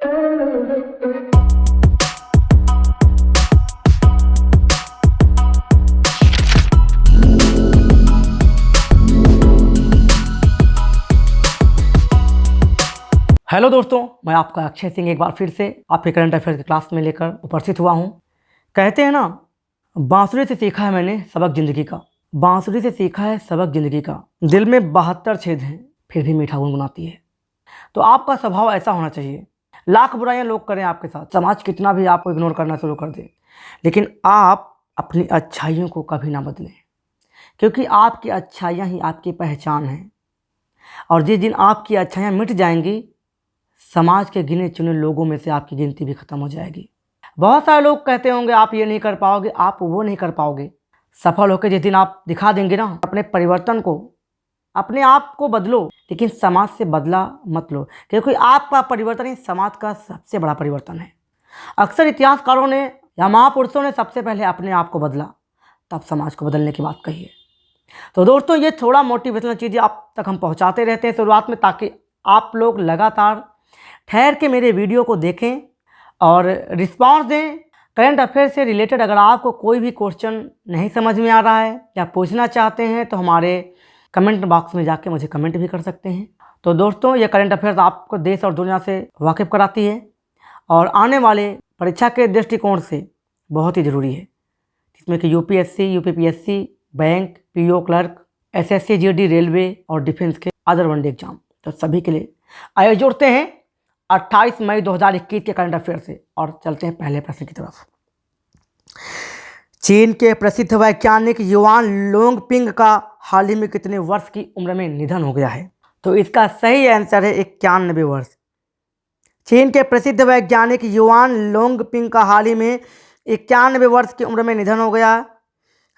Hello दोस्तों, मैं आपका अक्षय सिंह एक बार फिर से आपके करंट अफेयर्स की क्लास में लेकर उपस्थित हुआ हूँ। कहते हैं ना, बांसुरी से सीखा है मैंने सबक ज़िंदगी का, बांसुरी से सीखा है सबक ज़िंदगी का, दिल में 72 छेद हैं फिर भी मीठा गुनगुनाती है। तो आपका स्वभाव ऐसा होना चाहिए। लाख बुराइयां लोग करें आपके साथ, समाज कितना भी आपको इग्नोर करना शुरू कर दे, लेकिन आप अपनी अच्छाइयों को कभी ना बदलें, क्योंकि आपकी अच्छाइयाँ ही आपकी पहचान है। और जिस दिन आपकी अच्छाइयाँ मिट जाएंगी, समाज के गिने चुने लोगों में से आपकी गिनती भी खत्म हो जाएगी। बहुत सारे लोग कहते होंगे आप ये नहीं कर पाओगे, आप वो नहीं कर पाओगे। सफल होकर जिस दिन आप दिखा देंगे ना अपने परिवर्तन को, अपने आप को बदलो, लेकिन समाज से बदला मत लो, क्योंकि आपका परिवर्तन ही समाज का सबसे बड़ा परिवर्तन है। अक्सर इतिहासकारों ने या महापुरुषों ने सबसे पहले अपने आप को बदला, तब समाज को बदलने की बात कही है। तो दोस्तों, ये थोड़ा मोटिवेशनल चीज़ें आप तक हम पहुंचाते रहते हैं शुरुआत में, ताकि आप लोग लगातार ठहर के मेरे वीडियो को देखें और रिस्पांस दें। करंट अफेयर से रिलेटेड अगर आपको कोई भी क्वेश्चन नहीं समझ में आ रहा है या पूछना चाहते हैं तो हमारे कमेंट बॉक्स में जाके मुझे कमेंट भी कर सकते हैं। तो दोस्तों, ये करंट अफेयर्स आपको देश और दुनिया से वाकिफ़ कराती है और आने वाले परीक्षा के दृष्टिकोण से बहुत ही ज़रूरी है, जिसमें कि UPSC, UPPSC, bank, PO clerk, SSC, GD, railway और डिफेंस के अदर वनडे एग्जाम, तो सभी के लिए आइए जुड़ते हैं 28 मई 2021 के करंट अफेयर से और चलते हैं पहले प्रश्न की तरफ। चीन के प्रसिद्ध वैज्ञानिक युआन लोंगपिंग का हाल ही में कितने वर्ष की उम्र में निधन हो गया है? तो इसका सही आंसर है 91 वर्ष। चीन के प्रसिद्ध वैज्ञानिक युआन लोंगपिंग का हाल ही में 91 वर्ष की उम्र में निधन हो गया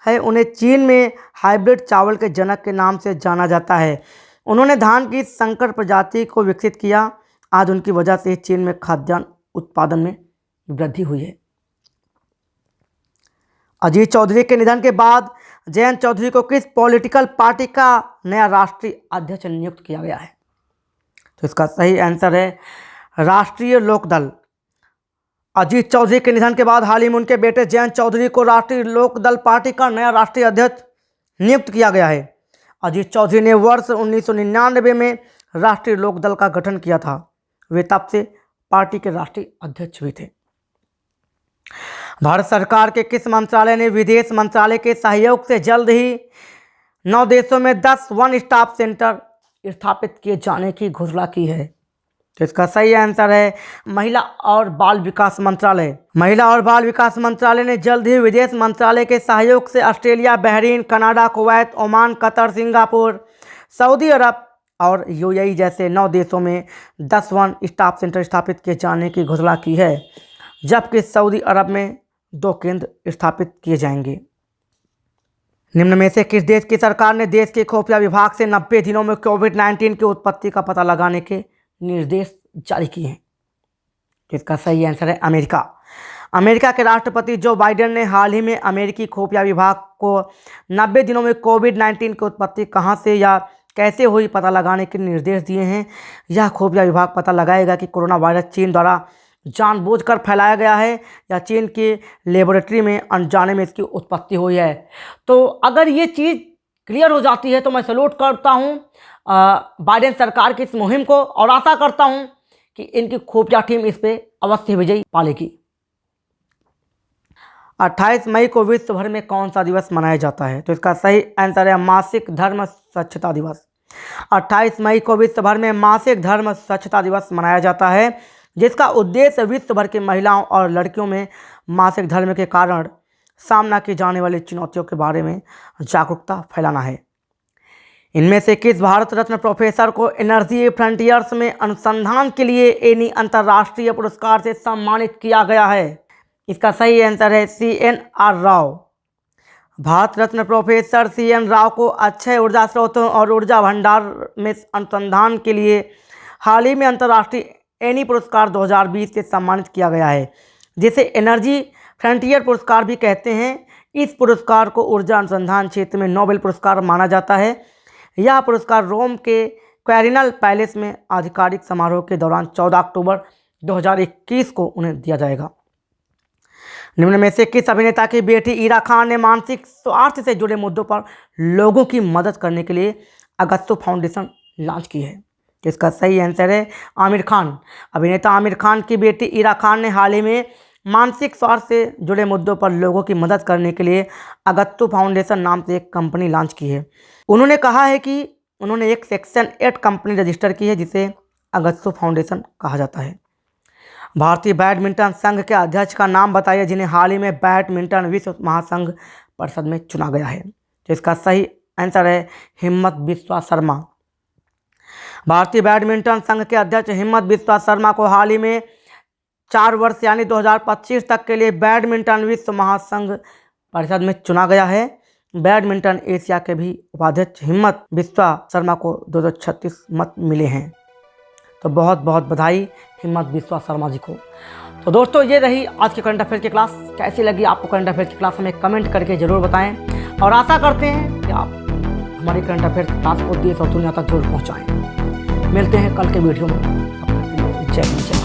है। उन्हें चीन में हाइब्रिड चावल के जनक के नाम से जाना जाता है। उन्होंने धान की संकर प्रजाति को विकसित किया। आज उनकी वजह से चीन में खाद्यान्न उत्पादन में वृद्धि हुई है। अजीत चौधरी के निधन के बाद जयंत चौधरी को किस पॉलिटिकल पार्टी का नया राष्ट्रीय अध्यक्ष नियुक्त किया गया है? तो इसका सही आंसर है राष्ट्रीय लोकदल। अजीत चौधरी के निधन के बाद हाल ही में उनके बेटे जयंत चौधरी को राष्ट्रीय लोकदल पार्टी का नया राष्ट्रीय अध्यक्ष नियुक्त किया गया है। अजीत चौधरी ने वर्ष 1999 में राष्ट्रीय लोकदल का गठन किया था। वे तब से पार्टी के राष्ट्रीय अध्यक्ष भी थे। भारत सरकार के किस मंत्रालय ने विदेश मंत्रालय के सहयोग से जल्द ही 9 देशों में 10 वन स्टॉप सेंटर स्थापित किए जाने की घोषणा की है? तो इसका सही आंसर है महिला और बाल विकास मंत्रालय। महिला और बाल विकास मंत्रालय ने जल्द ही विदेश मंत्रालय के सहयोग से Australia, Bahrain, Canada, Kuwait, Oman, Qatar, Singapore, Saudi Arab और यूएई जैसे 9 देशों में 10 वन स्टॉप सेंटर स्थापित किए जाने की घोषणा की है, जबकि सऊदी अरब में 2 केंद्र स्थापित किए जाएंगे। निम्न में से किस देश की सरकार ने देश के खुफिया विभाग से 90 दिनों में कोविड-19 की उत्पत्ति का पता लगाने के निर्देश जारी किए हैं? इसका सही आंसर है अमेरिका। अमेरिका के राष्ट्रपति जो बाइडेन ने हाल ही में अमेरिकी खुफिया विभाग को 90 दिनों में कोविड-19 की उत्पत्ति कहां से या कैसे हुई पता लगाने के निर्देश दिए हैं। यह खुफिया विभाग पता लगाएगा कि कोरोना वायरस चीन द्वारा जानबूझकर फैलाया गया है या चीन की लेबोरेटरी में अनजाने में इसकी उत्पत्ति हुई है। तो अगर ये चीज़ क्लियर हो जाती है तो मैं सैल्यूट करता हूँ बाइडेन सरकार की इस मुहिम को और आशा करता हूँ कि इनकी खुफिया टीम इस पर अवश्य विजयी पालेगी। 28 मई को विश्व भर में कौन सा दिवस मनाया जाता है? तो इसका सही आंसर है मासिक धर्म स्वच्छता दिवस। 28 मई को विश्व भर में मासिक धर्म स्वच्छता दिवस मनाया जाता है, जिसका उद्देश्य विश्व भर की महिलाओं और लड़कियों में मासिक धर्म के कारण सामना की जाने वाली चुनौतियों के बारे में जागरूकता फैलाना है। इनमें से किस भारत रत्न प्रोफेसर को एनर्जी फ्रंटियर्स में अनुसंधान के लिए एनी अंतर्राष्ट्रीय पुरस्कार से सम्मानित किया गया है? इसका सही आंसर है CNR Rao. Bharat Ratna professor CN Rao को अक्षय ऊर्जा स्रोतों और ऊर्जा भंडार में अनुसंधान के लिए हाल ही में अंतर्राष्ट्रीय एनी पुरस्कार 2020 से सम्मानित किया गया है, जिसे एनर्जी फ्रंटियर पुरस्कार भी कहते हैं। इस पुरस्कार को ऊर्जा अनुसंधान क्षेत्र में नोबेल पुरस्कार माना जाता है। यह पुरस्कार रोम के क्वेरिनल पैलेस में आधिकारिक समारोह के दौरान 14 अक्टूबर 2021 को उन्हें दिया जाएगा। निम्न में से किस अभिनेता की बेटी ईरा खान ने मानसिक स्वास्थ्य से जुड़े मुद्दों पर लोगों की मदद करने के लिए अगस्त्य फाउंडेशन लॉन्च की है? तो इसका सही आंसर है आमिर खान। अभिनेता आमिर खान की बेटी ईरा खान ने हाल ही में मानसिक स्वास्थ्य से जुड़े मुद्दों पर लोगों की मदद करने के लिए अगस्त्य फाउंडेशन नाम से एक कंपनी लॉन्च की है। उन्होंने कहा है कि उन्होंने एक सेक्शन 8 कंपनी रजिस्टर की है जिसे अगस्त्य फाउंडेशन कहा जाता है। भारतीय बैडमिंटन संघ के अध्यक्ष का नाम बताइए जिन्हें हाल ही में बैडमिंटन विश्व महासंघ परिषद में चुना गया है। तो इसका सही आंसर है हिम्मत बिस्वा शर्मा। भारतीय बैडमिंटन संघ के अध्यक्ष हिम्मत बिस्वा शर्मा को हाल ही में 4 वर्ष यानी 2025 तक के लिए बैडमिंटन विश्व महासंघ परिषद में चुना गया है। बैडमिंटन एशिया के भी उपाध्यक्ष हिम्मत बिस्वा शर्मा को 236 मत मिले हैं। तो बहुत बहुत बधाई हिम्मत बिस्वा शर्मा जी को। तो दोस्तों ये रही आज की करंट अफेयर की क्लास। कैसी लगी आपको करंट अफेयर की क्लास, हमें कमेंट करके ज़रूर बताएं और आशा करते हैं कि आप हमारी करंट अफेयर की क्लास को देश और दुनिया तक जरूर पहुँचाएँ। मिलते हैं कल के वीडियो में। तब तक के लिए जय हिंद।